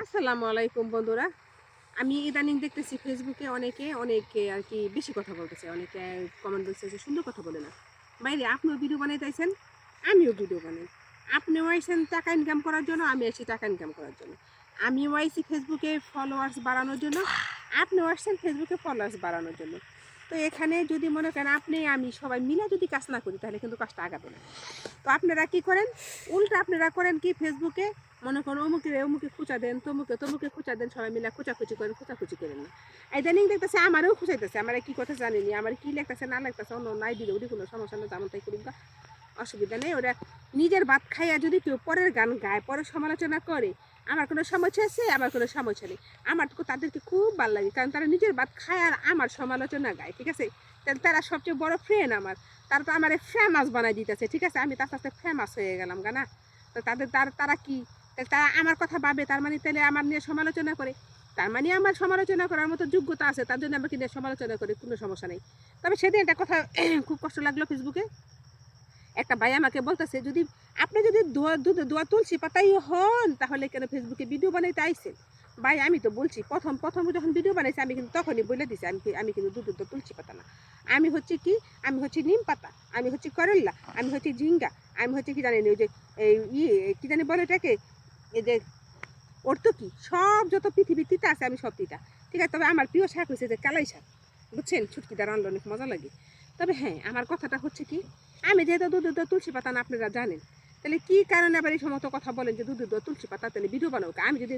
আসসালামু আলাইকুম বন্ধুরা। আমি ইদানিং দেখতেছি ফেসবুকে অনেকে আর কি বেশি কথা বলতেছে। অনেকে কমেন্ট বলছে যে সুন্দর কথা বলে না। বাইরে আপনিও ভিডিও বানাইতেছেন, আমিও ভিডিও বানাই। আপনিও আইছেন টাকা ইনকাম করার জন্য, আমি আসছি টাকা ইনকাম করার জন্য। আমিও আইছি ফেসবুকে ফলোয়ার্স বাড়ানোর জন্য, আপনিও আসছেন ফেসবুকে ফলোয়ার্স বাড়ানোর জন্য। তো এখানে যদি মনে করেন আপনি আমি সবাই মিলে যদি কাজ না করি তাহলে কিন্তু কাজটা আগাবে না। তো আপনারা কি করেন, উল্টা আপনারা করেন কি ফেসবুকে মনে করেন অমুকে খুঁচা দেন, তমুকে খুঁচা দেন, সবাই মিলে খুঁচাখুচি করেন, খুঁচাখুচি করেন না। ইদানিং দেখতেছে আমারও খুঁচাইতেছে, আমার কি কথা জানিনি, আমার কি লাগতেছে না লাগতেছে অন্য নাই দিলে ওটি কোনো সমস্যা নেই, যেমন তাই করি, অসুবিধা নেই। ওরা নিজের ভাত খাইয়া যদি কেউ পরের গান গায়, পরের সমালোচনা করে, আমার কোনো সমস্যা আছে, আমার কোনো সমস্যা নেই। আমার তো তাদেরকে খুব ভালো লাগে, কারণ তারা নিজের ভাত খায় আর আমার সমালোচনা গায়, ঠিক আছে। তাহলে তারা সবচেয়ে বড় ফ্রেন্ড আমার, তারা তো আমার ফেমাস বানাই দিতেছে, ঠিক আছে। আমি তার সাথে ফেমাস হয়ে গেলাম গানা। তো তারা কি, তারা আমার কথা ভাবে, তার মানে তাহলে আমার নিয়ে সমালোচনা করে, তার মানে আমার সমালোচনা করার মতো যোগ্যতা আছে, তার জন্য আমাকে নিয়ে সমালোচনা করে, কোনো সমস্যা নেই। তবে সেদিন একটা কথা খুব কষ্ট লাগলো ফেসবুকে, একটা ভাই আমাকে বলতেছে, যদি আপনি যদি দুধে দোয়া তুলসী পাতাই হন তাহলে কেন ফেসবুকে ভিডিও বানাইতে আইছেন। ভাই আমি তো বলছি, প্রথম যখন ভিডিও বানাইছি আমি কিন্তু তখনই বলে দিছি আমি কিন্তু দুধের দোয়া তুলসী পাতা না। আমি হচ্ছে কি, আমি হচ্ছে নিম পাতা, আমি হচ্ছে করল্লা, আমি হচ্ছে ঝিঙ্গা, আমি হচ্ছে কি জানেন ওই যে এই কি জানি বলে এটাকে, এই যে ওর তো কি সব যত পৃথিবীর তিতা আছে আমি সব তিতা, ঠিক আছে। তবে আমার প্রিয় শাক হচ্ছে যে কালাই শাক, বুঝছেন, ছুটকিটা রান্না অনেক মজা লাগে। তবে হ্যাঁ, আমার কথাটা হচ্ছে কি, আমি যেহেতু দুধের দোয়া তুলসী পাতা না আপনারা জানেন, তাহলে কি কারণে আবার এই সমস্ত কথা বলেন যে দুধের দোয়া তুলসী পাতা, তাহলে ভিডিও বানাবো। আমি যদি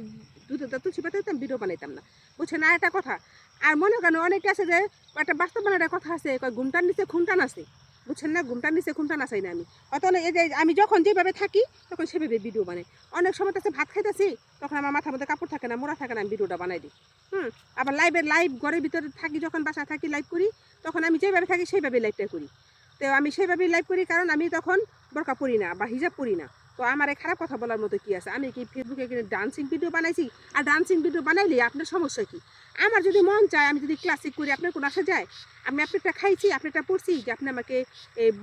দুধের দোয়া তুলসী পাতা দিতাম ভিডিও বানাইতাম না, বুঝছেন। আর একটা কথা, আর মনে করেন অনেকে আছে যে একটা বাস্তবায়নের একটা কথা আছে, ঘুমটার নিচে খুনটান আছে, বুঝছেন না, ঘুমটার নিচে খুনটান আসাই না আমি। হয়তো এই যে আমি যখন যেভাবে থাকি তখন সেভাবে ভিডিও বানাই। অনেক সময় তো ভাত খাইতেছি, তখন আমার মাথার মধ্যে কাপড় থাকে না, মোড়া থাকে না, আমি ভিডিওটা বানাই দিই। আবার লাইভ ঘরের ভিতরে থাকি, যখন বাসা থাকি লাইভ করি, তখন আমি যেভাবে থাকি সেইভাবে লাইভটা করি। তো আমি সেইভাবেই লাইভ করি, কারণ আমি তখন বোরকা পরি না বা হিজাব পরি না। তো আমার এই খারাপ কথা বলার মতো কি আছে? আমি কি ফেসবুকে ডান্সিং ভিডিও বানাইছি? আর ডান্সিং ভিডিও বানাইলে আপনার সমস্যা কি? আমার যদি মন চায়, আমি যদি ক্লাসিক করি, আপনার কোনো আসা যায়? আমি আপনারটা খাইছি, আপনারটা পড়ছি যে আপনি আমাকে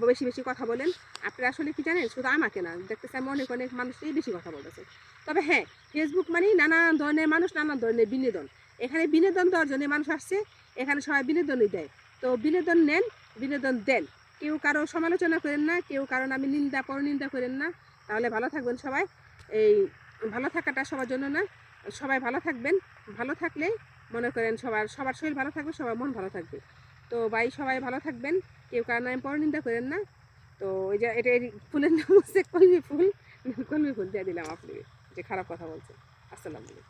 বেশি বেশি কথা বলেন। আপনারা আসলে কি জানেন, শুধু আমাকে না, দেখতেছি আমি অনেক মানুষই বেশি কথা বলতেছে। তবে হ্যাঁ, ফেসবুক মানে নানান ধরনের মানুষ, নানান ধরনের বিনোদন। এখানে বিনোদন দেওয়ার জন্য মানুষ আসছে, এখানে সবাই বিনোদনই দেয়। তো বিনোদন নেন, বিনোদন দেন। কেউ কারো সমালোচনা করেন না, কেউ কারণ আমি নিন্দা পরনিন্দা করেন না। তাহলে ভালো থাকবেন সবাই। এই ভালো থাকাটা সবার জন্য না, সবাই ভালো থাকবেন। ভালো থাকলে মনে করেন সবার শরীর ভালো থাকবে, সবার মন ভালো থাকবে। তো ভাই সবাই ভালো থাকবেন, কেউ কারণ আমি পরনিন্দা করেন না। তো ওই যে এটা ফুলের নাম হচ্ছে কলমি ফুল, কলমি ফুল দিয়ে দিলাম আপনি যে খারাপ কথা বলছেন। আসসালামু আলাইকুম।